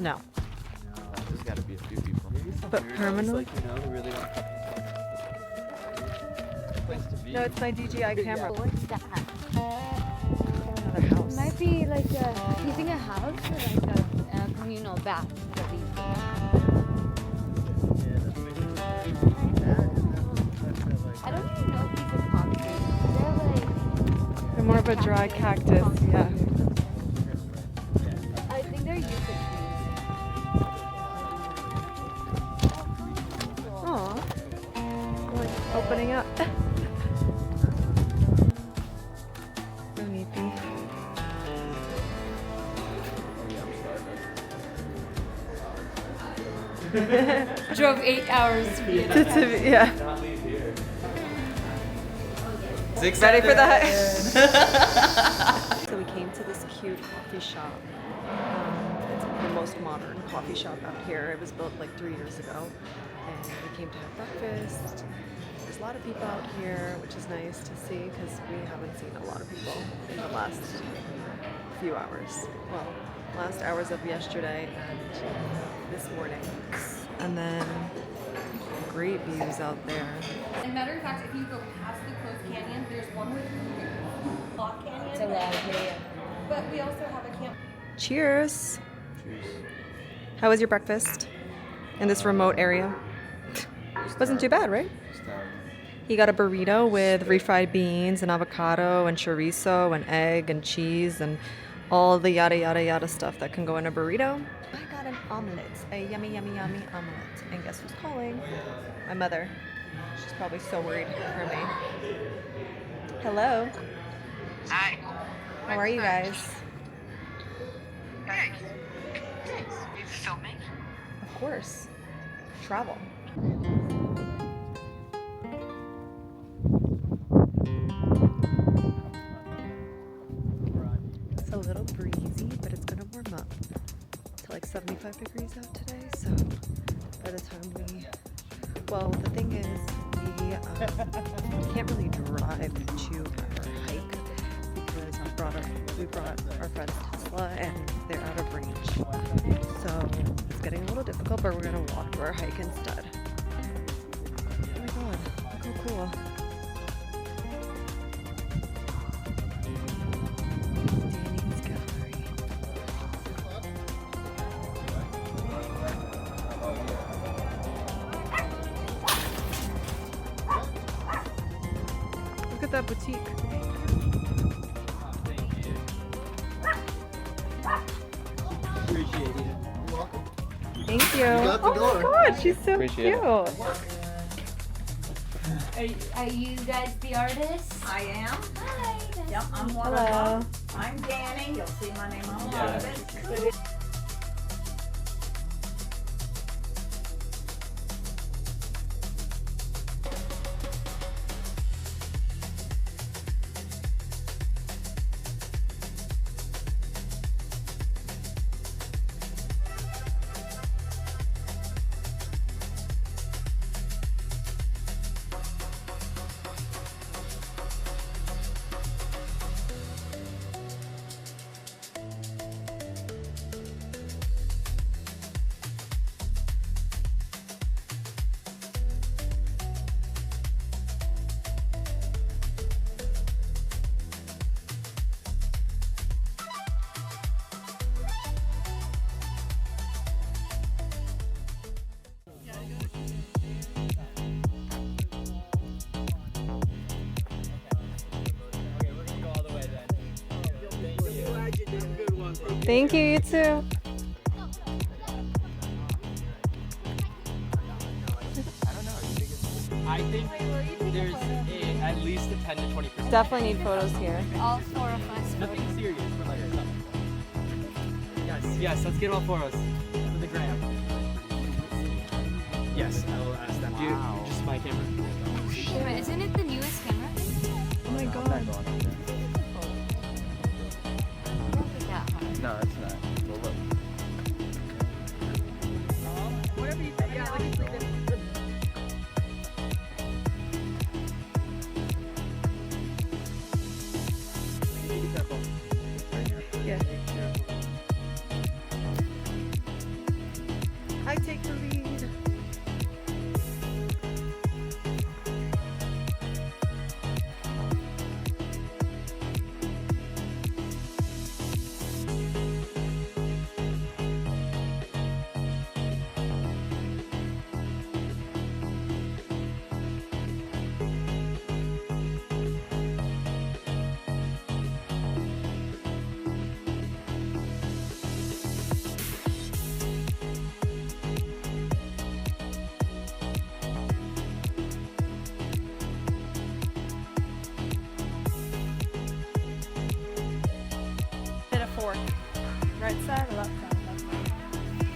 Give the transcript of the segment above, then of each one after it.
No. There's got to be a few people. But permanently? Like, you know, who really want place to be. No, it's my DJI camera. What's that? Another house. Might be like using a house or like a communal bath. I don't even know if these are concrete. They're like... They're more of a dry cactus, yeah. I think they're eucalyptus. Aw. Like opening up. So neatly. Drove 8 hours. Yeah. Ready for that? So we came to this cute coffee shop. It's the most modern coffee shop out here. It was built like 3 years ago. And we came to have breakfast. There's a lot of people out here, which is nice to see because we haven't seen a lot of people in the last few hours. Well, last hours of yesterday and this morning. And then great views out there. As a matter of fact, if you go past the Closed Canyon, there's one with Lock Canyon. It's a long area. But we also have a camp. Cheers. How was your breakfast in this remote area? Wasn't too bad, right? He got a burrito with refried beans and avocado and chorizo and egg and cheese and all the yada yada yada stuff that can go in a burrito. I got an omelet, a yummy yummy yummy omelet. And guess who's calling? My mother. She's probably so worried for me. Hello. Hi. How are you guys? Good. You filming? Of course. Travel. It's a little breezy, but it's gonna warm up to like 75 degrees out today. So by the time well, the thing is, we can't really drive to our hike because we brought our friend's Tesla and they're out of range. So it's getting a little difficult, but we're gonna walk to our hike instead. Oh my god, look how cool. Danny's Gallery. Look at that boutique. Appreciate it. Thank you. Oh my god, she's so Appreciate cute. Are you guys the artists? I am. Hi. Yep, I'm one Hello. of them. I'm Danny. You'll see my name on a lot of it. Thank you, you too. I think there's at least a 10 to 20%. Definitely need photos here. All 4 of us. Nothing serious, but like something. Yes, let's get all 4 of us for the gram. Yes, I will ask them. Wow. Just my camera. Wait, isn't it the newest camera? Oh my god. I don't think that hard. No, it's not. Well, look. Whatever you think. Yeah, like Yeah.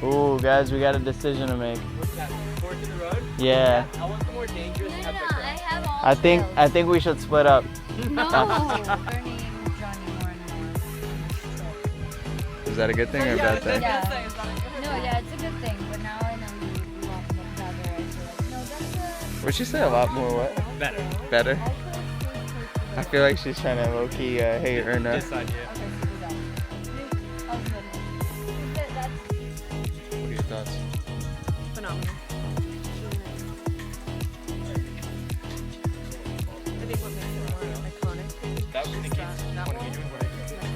Ooh, guys, we got a decision to make. What's that? Fork in the road? Yeah. I want the more dangerous No, epic I route. have all I think we should split up. No. Burning Johnny more and more. Is that a good thing or a bad thing? Yeah. No, yeah, it's a good thing, but now I know you love the better. I feel like, no, that's a... Would she say a lot more what? Better. Better? I feel like she's trying to low-key hate Erna. This side, yeah. Okay, so do that. I'll do that. That's... What are your thoughts? Phenomenal. I think what makes it more iconic That was the is case. that What are wall. we doing? What are you doing?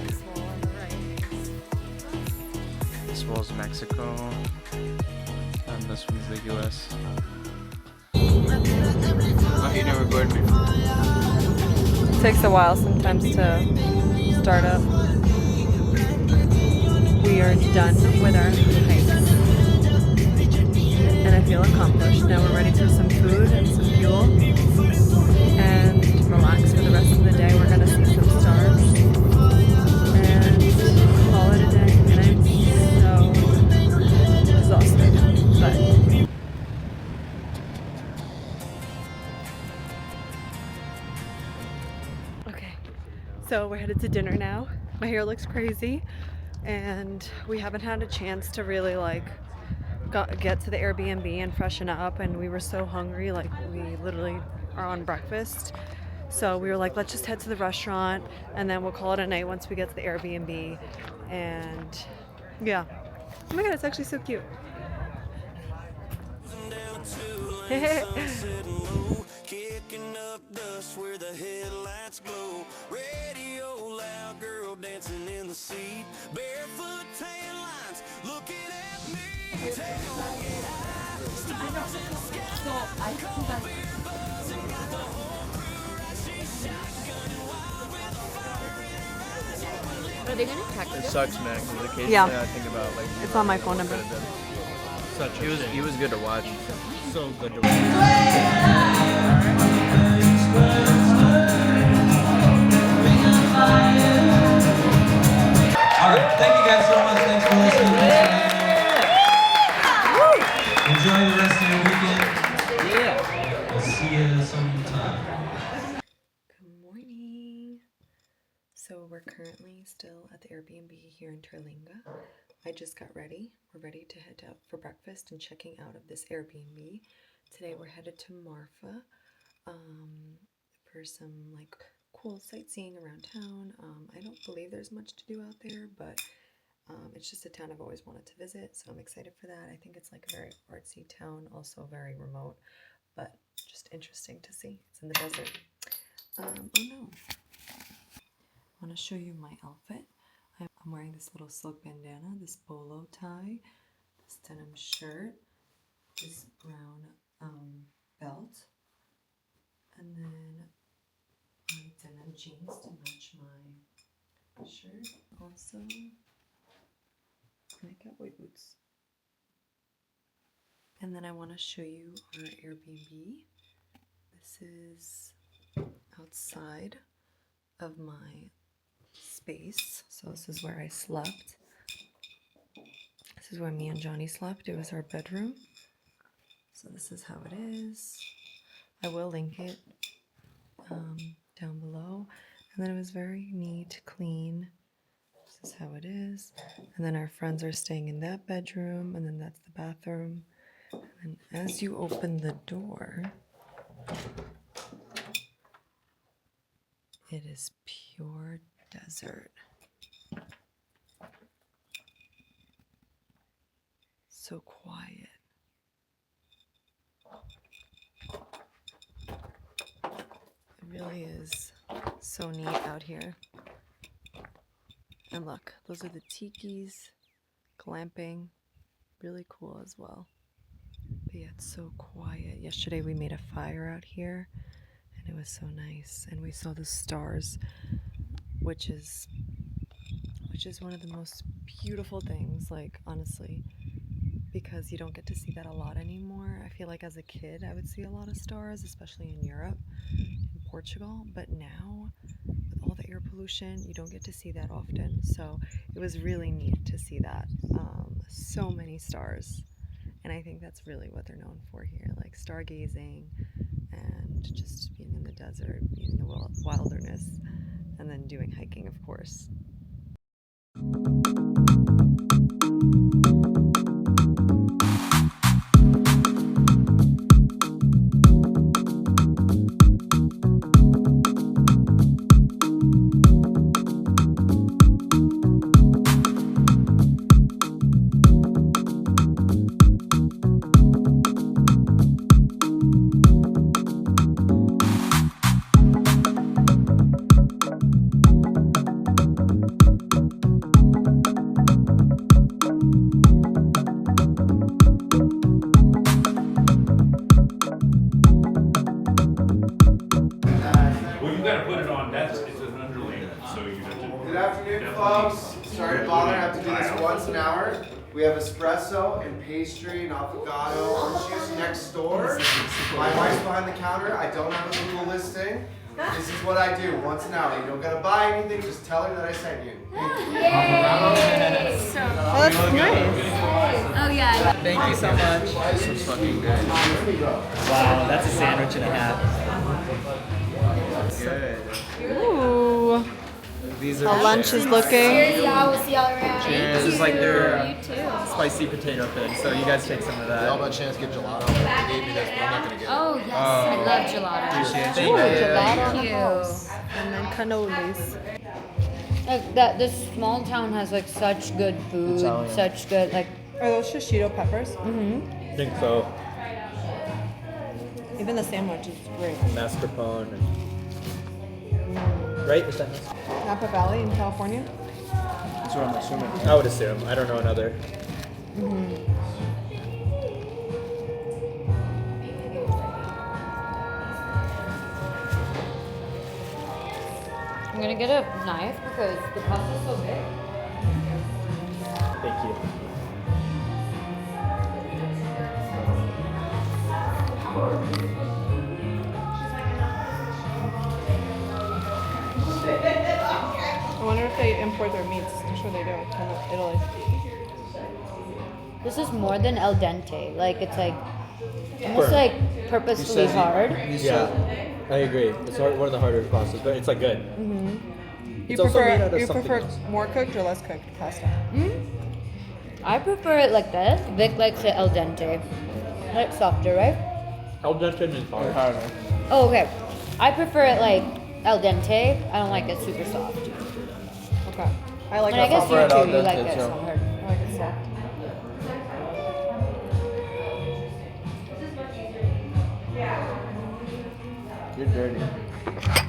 This wall on the right. This wall's Mexico, and this one's the US. Oh, you didn't record me. Takes a while sometimes to start up. We are done with our hike. And I feel accomplished. Now we're ready for some food and some fuel. And relax for the rest of the day. We're gonna see some stars. And call it a day. And I'm so exhausted. But okay, so we're headed to dinner now. My hair looks crazy, and we haven't had a chance to really like get to the Airbnb and freshen up. And we were so hungry, like we literally are on breakfast. So we were like, let's just head to the restaurant, and then we'll call it a night once we get to the Airbnb. And yeah, oh my god, it's actually so cute. Kicking up dust where the headlights glow. Radio loud, girl dancing in the seat. Barefoot tan lines looking at me. Are they gonna text It us? sucks, man, because occasionally Yeah. I think about like. It's on my phone number. Such a He was good to watch. so good to watch. Alright, thank you guys so much. Thanks for listening. Enjoy the rest of your weekend. Yeah. We'll see you sometime. Good morning. So we're currently still at the Airbnb here in Terlingua. I just got ready. We're ready to head out for breakfast and checking out of this Airbnb. Today we're headed to MARFA for some like cool sightseeing around town. I don't believe there's much to do out there, but it's just a town I've always wanted to visit, so I'm excited for that. I think it's like a very artsy town, also very remote, but just interesting to see. It's in the desert. Oh no. I want to show you my outfit. I'm wearing this little silk bandana, this bolo tie, this denim shirt, this brown belt, and then my denim jeans to match my shirt. Also, my cowboy boots. And then I want to show you our Airbnb. This is outside of my space. So this is where I slept. This is where me and Johnny slept. It was our bedroom. So this is how it is. I will link it down below. And then it was very neat, clean. This is how it is. And then our friends are staying in that bedroom, and then that's the bathroom. And as you open the door, it is pure desert. So quiet. It really is so neat out here. And look, those are the tikis, glamping, really cool as well. But yeah, it's so quiet. Yesterday we made a fire out here, and it was so nice. And we saw the stars, which is one of the most beautiful things, like, honestly, because you don't get to see that a lot anymore. I feel like as a kid I would see a lot of stars, especially in Europe, in Portugal, but now with all the air pollution. You don't get to see that often. So it was really neat to see that. So many stars. And I think that's really what they're known for here, like stargazing and just being in the desert, being in the wilderness, and then doing hiking, of course. Good afternoon, folks. Sorry to bother. I have to do this once an hour. We have espresso and pastry and avocado orange juice next door. My wife's behind the counter. I don't have a Google listing. This is what I do once an hour. You don't gotta buy anything. Just tell her that I sent you. Yay! So Oh, that's nice. Oh yeah. Thank you so much. This was fucking good. Wow, that's a sandwich and a half. Good. Ooh. These are How lunch is looking. Cheers, y'all. We'll see y'all around. Cheers. This is like their You too. spicy potato thing. So you guys take some of that. Y'all by chance get gelato? They gave me this, but I'm not gonna get it. Oh yes, I love gelato. Thank you. Thank you. And then cannolis. Like that, this small town has like such good food, such good like. Are those shishito peppers? I think so. Even the sandwich is great. Mascarpone. Right? Is that Napa Valley in California? That's what I'm assuming. I would assume. I don't know another. I'm gonna get a knife because the pasta is so big. Thank you. I wonder if they import their meats. I'm sure they do from Italy. This is more than al dente. Like it's like almost like purposefully hard. Yeah, I agree. It's one of the harder pastas, but it's like good. You It's also made out prefer of you something prefer else. more cooked or less cooked pasta? I prefer it like this. Vic likes it al dente. Like softer, right? Al dente is hard. Oh, okay. I prefer it like al dente. I don't like it super soft. Okay. I like And I it guess soft. you too. You like it so hard. I like it soft. You're dirty.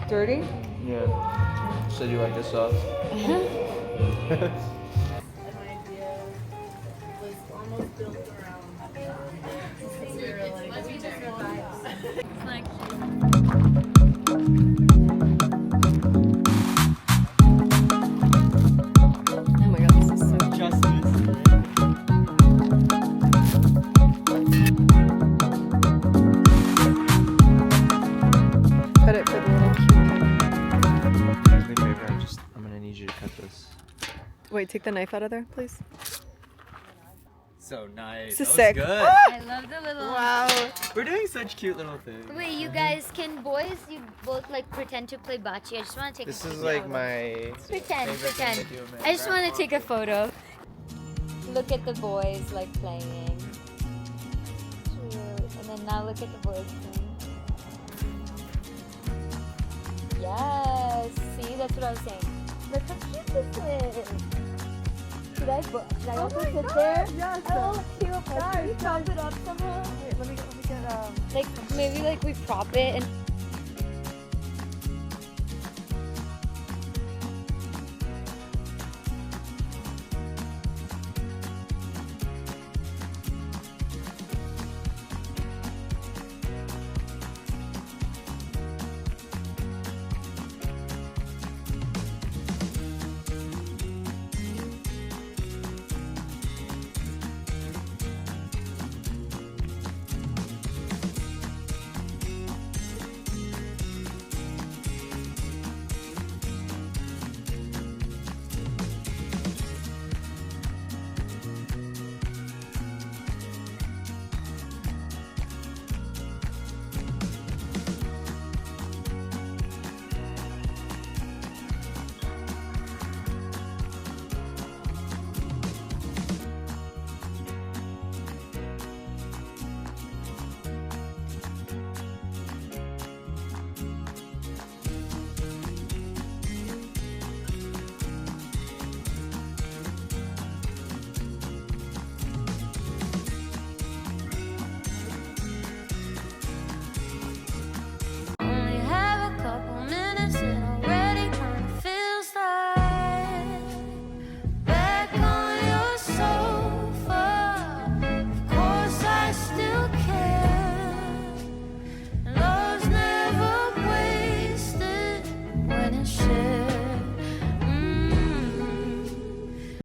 Dirty? Yeah. Said you like this sauce. Oh my god, this is so Cut it for the little cute thing. Do me a favor. I'm gonna need you to cut this. Wait, take the knife out of there, please. So nice. This is That sick. was good. I love the little. Wow. We're doing such cute little things. Wait, you guys, can boys, you both like pretend to play bocce? I just want to take This a is photo. like my Pretend, favorite thing pretend. to do with my I just want to grandma. take a photo. Look at the boys like playing. Cute. And then now look at the boys playing. Yes. See, that's what I was saying. Look how cute this is. Should I also sit there? Yes. Oh, cute. Let's prop it up somehow. Wait, let me get Like maybe like we prop it and